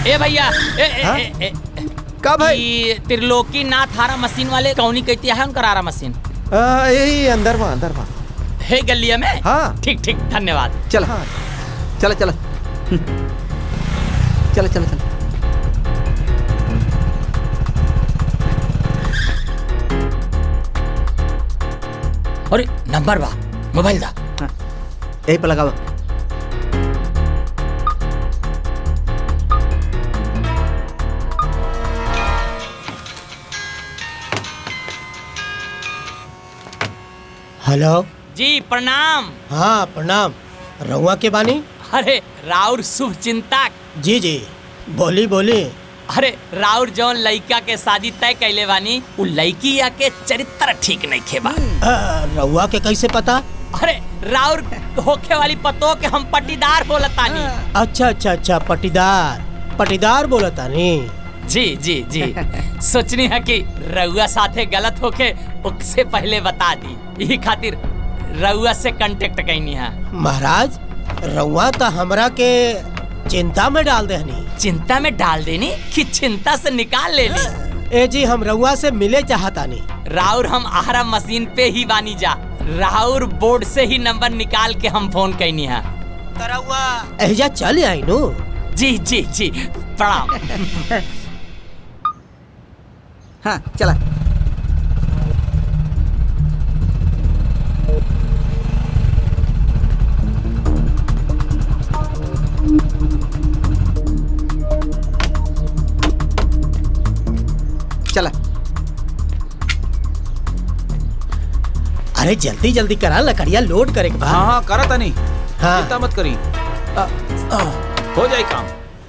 ए भैया का भाई? त्रिलोकी नाथ हारा मशीन वाले कौनी कहती है उनका हारा मशीन? यही अंदर वहाँ है गलिया में। हाँ ठीक ठीक धन्यवाद। चल हाँ। चल चल चल चल चल। अरे नंबर बा मोबाइल दा। यही पे लगाओ। हेलो जी प्रणाम। हाँ प्रणाम। रउआ के बानी? अरे राउर शुभ चिंता। जी जी बोली बोली। अरे राउर जौन लइका के शादी तय कैले बानी उ लइकी या के चरित्र ठीक नहीं खेबा। रउआ के कैसे पता? अरे राउर होखे वाली पतो के हम पट्टीदार बोलतानी। अच्छा अच्छा अच्छा पटीदार बोलतानी। जी जी जी सोचनी है कि रउआ साथे गलत होके उससे पहले बता दी, यही खातिर रउआ से कांटेक्ट कैनी है। महाराज रउआ तो हमरा के चिंता में डाल देनी। चिंता में डाल देनी कि चिंता से निकाल ले ली। ए जी हम रउआ से मिले चाहतानी। राउर हम आहारा मशीन पे ही बानी जा। राउर बोर्ड से ही नंबर निकाल के हम फोन कैनी है। रउआ एजा चल आई नु। जी जी जी प्रणाम। हाँ चला। चला। अरे जल्दी जल्दी करा, लकड़िया लोड करे के बा। हाँ करा तनी। हाँ। चिंता मत करी, हो जाए काम।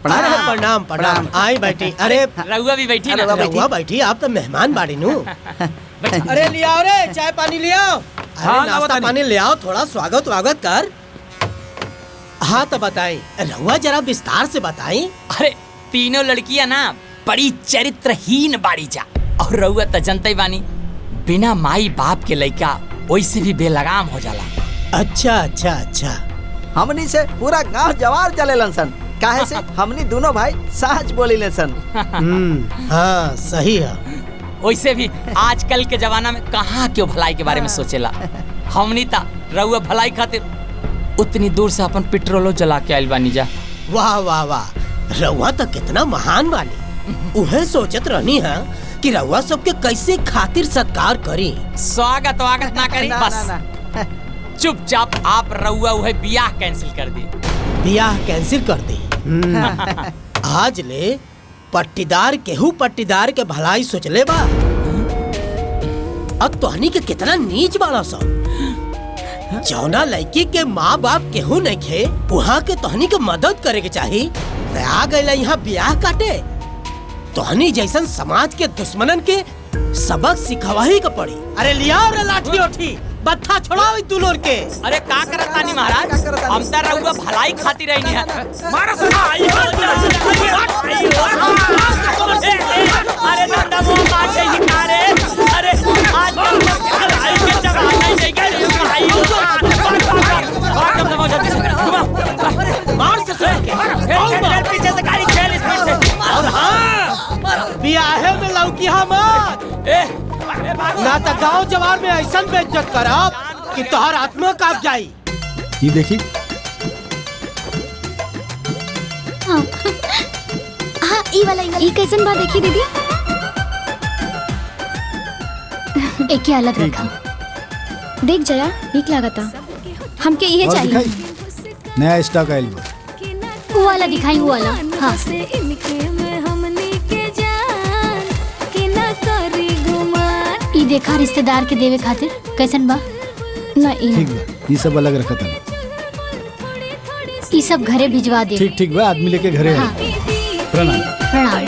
अरे प्रणाम प्रणाम। आई बैठी। अरे रउआ भी बैठी ना। रउआ बैठी, आप तो मेहमान बाड़ी नु। अरे ले आओ रे, चाय पानी ले आओ। हाँ, अरे नाश्ता पानी ले आओ, थोड़ा स्वागत वागत कर। हाँ तो बताई, रउआ जरा विस्तार से बताई। अरे तीनों लड़कियां ना बड़ी चरित्रहीन बाड़ी जा। और रउआ तो जनते बानी बिना माई बाप के लइका वैसे भी बेलगाम हो जाला। अच्छा अच्छा अच्छा। हमनी से पूरा गांव जवार चलेलन सन। काहे से हमनी दोनों भाई सच बोलीले सन। हाँ सही है। वैसे भी आजकल के जमाना में कहाँ क्यों भलाई के बारे में सोचेला। हमनी ता रउआ भलाई खातिर उतनी दूर से अपन पेट्रोलो जला के आइल बानी जा। वाह वाह वाह, रउआ तो कितना महान बानी। उहे सोचत रहनी है कि रउआ सबके कैसे खातिर सत्कार करी। स्वागत वागत ना करी, बस चुपचाप आप रउआ उहे बियाह कैंसिल कर दी। बियाह कैंसिल कर दी। आज ले पट्टीदार केहू पट्टीदार के भलाई सोचले बा। अब तोहनी के कितना नीच बाड़ा सब। जौना लड़की के माँ बाप केहू नहीं खे, वहाँ के तोहनी के मदद करे के चाही। आ गए यहाँ बियाह काटे। तोहनी जैसन समाज के दुश्मनन के सबक सिखवाही का पड़ी। अरे लिया रे लाठी उठी, बत्था छोड़ाओ तू लोग के। अरे का करत तानी महाराज, हम त रउआ भलाई खातिर रहनी है। मारा सुना अरे नंदा वो बात है ही कारे। अरे आज भलाई के जमाना नहीं गए भाई। मार से सुन के पीछे से गाड़ी चल स्पीड से। और हाँ बियाहे में लौकी मत ना तो गाँव जवार में ऐसा बेइज्जत करब कि तोहर आत्मा कांप जाई। ये देखी। हाँ ई वाला ई कैसन बा देखी दीदी। एक ही अलग रखा। देख जया ठीक लागता। हमके ये चाहिए। नया स्टॉक आइल बा। वो वाला दिखाई, वो वाला। हाँ ई देखा रिश्तेदार के देवे खातिर कैसन बा ना। ठीक बा, ये सब अलग रखा था। ई सब घरे भिजवा दे। ठीक ठीक बा, आदमी लेके घरे। हाँ। प्रणाम। प्रणाम।